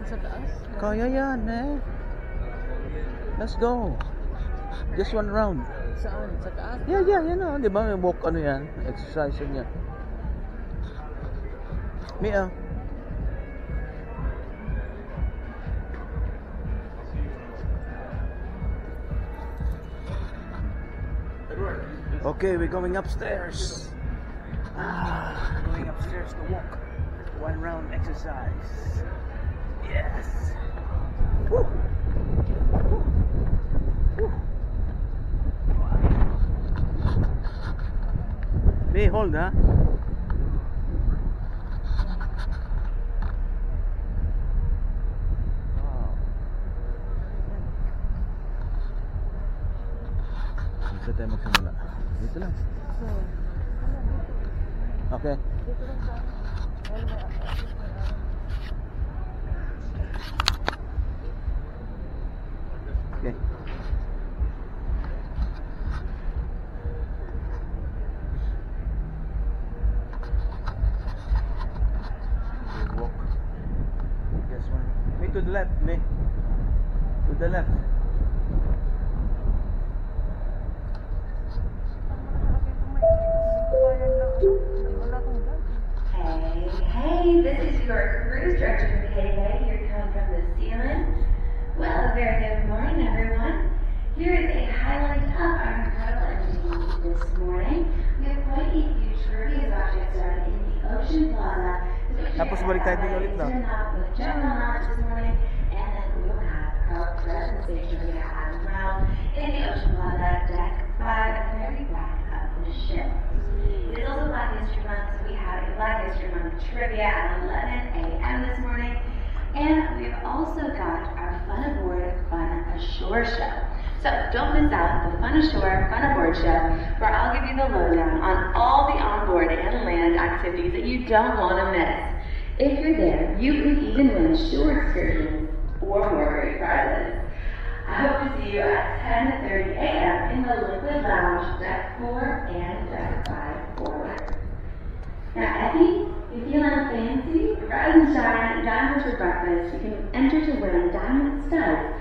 Sa taas? Kaya yan, eh. Let's go. Just one round. Saan? Sa taas? Yeah, yan o. Di ba may walk ano yan? Exercise yan. Mia. Okay, we're going upstairs. Going upstairs to walk. One round exercise. Yes. Woo. Woo. May hold, ha? Dito tayo magsimula. Dito lang. Okay. Dito lang sa... Okay. Walk. This one. Me to the left, me. To the left. Hey, this is your cruise director for KDA. You're coming from the ceiling. Well, a very good morning, everyone. Here is a highlight of our incredible entertainment this morning. We have quite a few trivia about to get started in the Ocean Plaza. Tapos balik tayo din ulit na. With general knowledge this morning, and then we will have our present stage trivia as well in the Ocean Plaza deck 5 at the very back of the ship. It is also Black History Month, so we have a Black History Month trivia at 11 a.m. this morning. And we've also got our Fun Aboard, Fun Ashore show. So don't miss out the Fun Ashore, Fun Aboard show, where I'll give you the lowdown on all the onboard and land activities that you don't want to miss. If you're there, you could even win shore excursions or more great prizes. I hope to see you at 10:30 a.m. in the Liquid Lounge, Deck 4 and Deck 5 forward. Now, Effie, if you feeling fancy, rise and shine, diamonds for breakfast. You can enter to win diamond studs.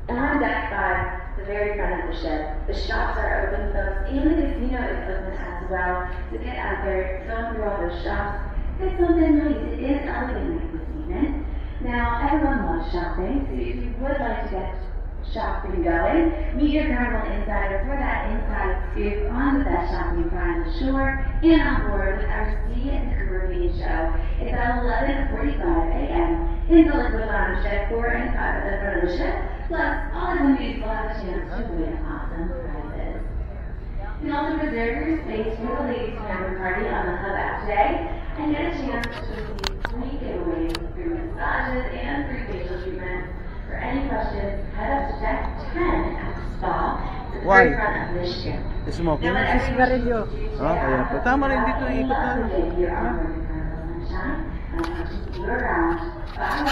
And on Deck 5, the very front of the ship, the shops are open, folks, and the casino is open as well. So get out there, film through all those shops, get something nice. It is elegant night this evening. Now, everyone loves shopping, so if you would like to get shopping going, meet your Carnival Insider for that inside scoop on the best shopping you find on the shore and on board with our Sea and Caribbean show. It's at 11:45 a.m. in the Liquid Lounge, Deck 4 and 5 at the front of the ship. Plus, all attendees will have a chance to win awesome prizes. You can also reserve your space for the ladies' member party on the Hub app today and get a chance to receive free giveaways through massages and free facial treatments. For any questions, head up to Deck 10 at the spa to the very front of this ship. Smoking? Sigarilyo. Kaya po. Tama rin dito ikot na. Your sunshine, and I hope to see you around. Bye.